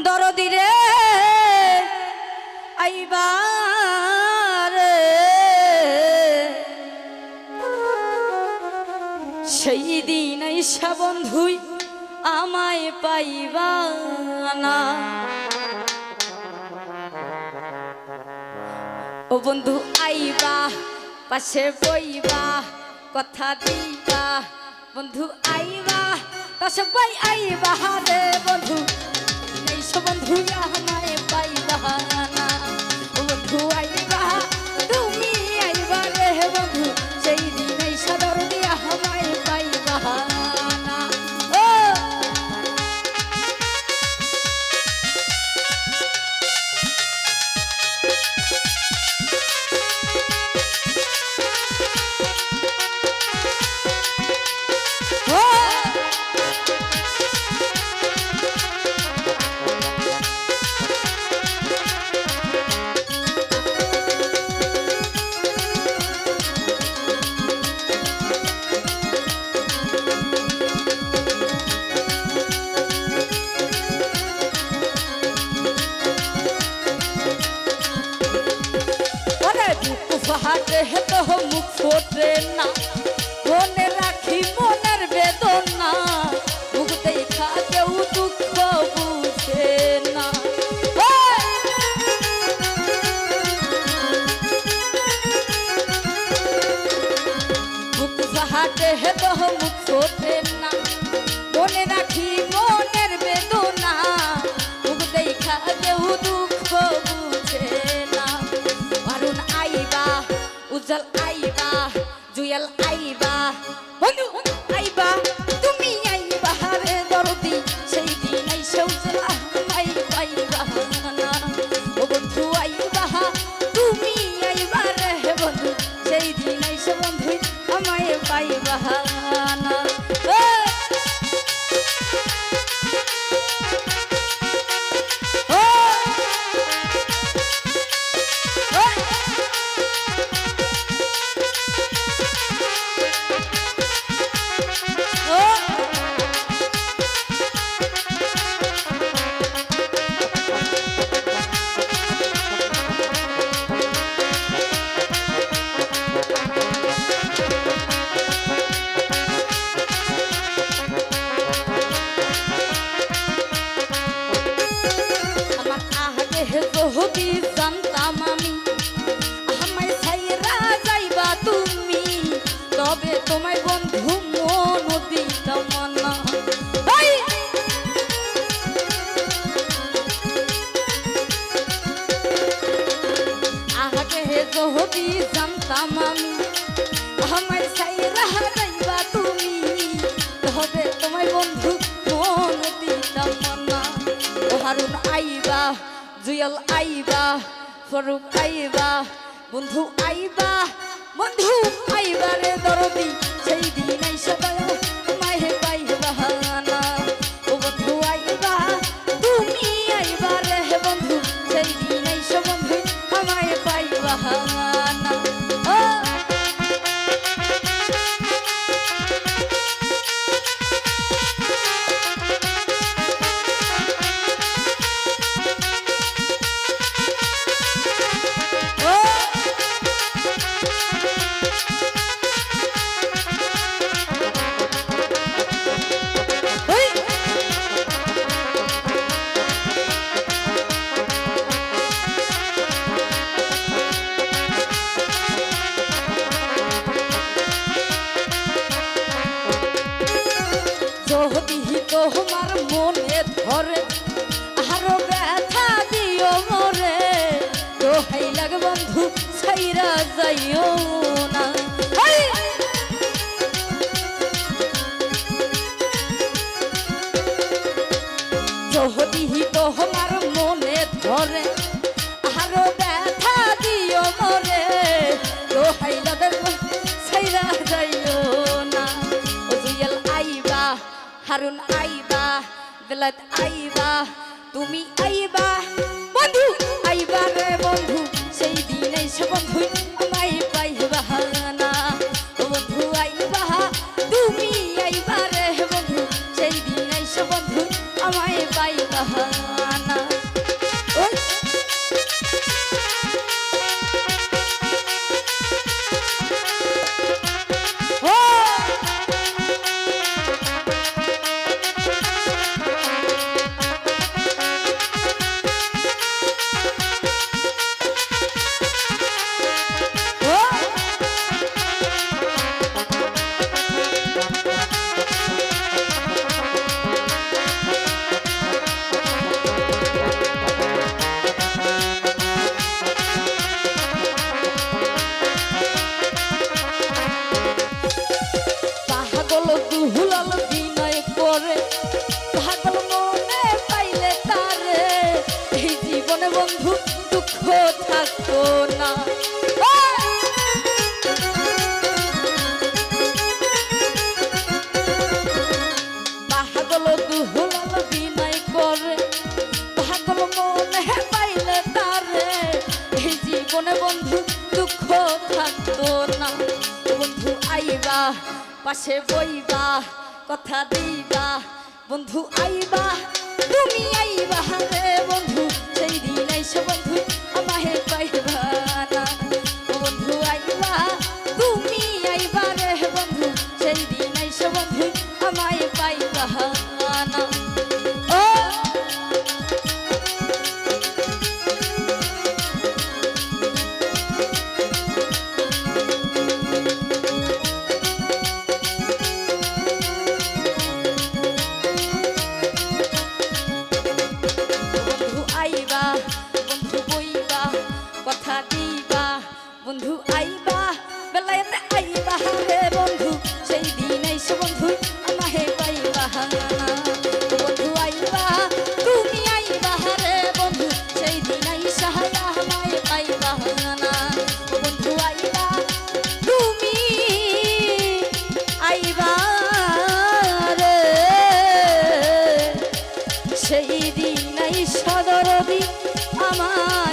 দরদি রে আইবা রে সেই দিন আইসা বন্ধুই আমায় পাইবা না। ও বন্ধু আইবা পাশে বইবা কথা দিবা বন্ধু আইবা পাশে বই আইবা রে বন্ধু এইসব বন্ধু আমায় পাইবা না। ও বন্ধু আইবা তুমি আইবা রে বন্ধু সেই দিন আইসা দরদি আমায় পাইবা না। হাটে তো মুখ ফোটে না মনে রাখি মনের বেদনা মুখ দেখা কেউ দুঃখ বুঝে না। মুখ হাটে তো মুখ ফোটে না মনে রাখি মনের বেদনা মুখ দেখা কেউ দুঃখ বুঝে না। অরুণ আইবা উজ্জ্বল আইবা জুয়েল আইবা বন্ধু আইবা তুমি আইবা রে দরদি সেই দিন আইসা উজ্জ্বল আমায় পাইবা না। ও বন্ধু আইবা তুমি আইবা রে বন্ধু সেই দিন আইসা বন্ধু আমায় পাইবা না। যদি জানতাম আমি আমায় ছাইরা যাইবা তুমি তবে তোমায় বন্ধু মন দিতাম না। আগে যদি জানতাম আমি আমায় ছাইরা যাইবা তুমি তবে তোমায় বন্ধু মন দিতাম না। ও হারুন আইবা জুয়েল আইবা ফরুক আইবা বন্ধু আইবা বন্ধু আইবা রে দরদি সেই দিন আইসা দয়া মায়ে পাইবা না। ও বন্ধু আইবা তুমি আইবা রে বন্ধু সেই দিন আইসা বন্ধু আমায় পাইবা না। যদি তোমার মনে ধরে আরো ব্যথা দিও মরে দোহাই লাগে বন্ধু ছাইরা যাইও না। যদি তোমার মনে ধরে আরো ব্যথা দিও মরে দোহাই লাগে ছাইরা যাইও না। ও জুয়েল আইবা হারুন আইবা বেলাত আইবা তুমি আইবা বন্ধু আইবা রে বন্ধু সেই দিন আইসা বন্ধু আমায় পাইবা না। ও বন্ধু আইবা তুমি আইবা রে বন্ধু সেই দিন আইসা বন্ধু আমায় পাইবা না। পাশে বইবা কথা দিবা বন্ধু আইবা তুমি আইবা রে বন্ধু সেই দিন আইসো বন্ধু আমাহে পাইবা না বন্ধু আইবা তুমি আইবা রে বন্ধু সেই দিন আইসো বন্ধু আমায় পাইবা না ও কথা দিবা বন্ধু আইবা বেলায়েতে আইবা রে বন্ধু সেই দিন আইসো বন্ধু আমাহে পাইবা বন্ধু আইবা তুমি আইবা রে বন্ধু সেই দিন আইসা আমায় পাইবা না বন্ধু আইবা তুমি আইবা রে সেই দিন আইসা দরদি আমার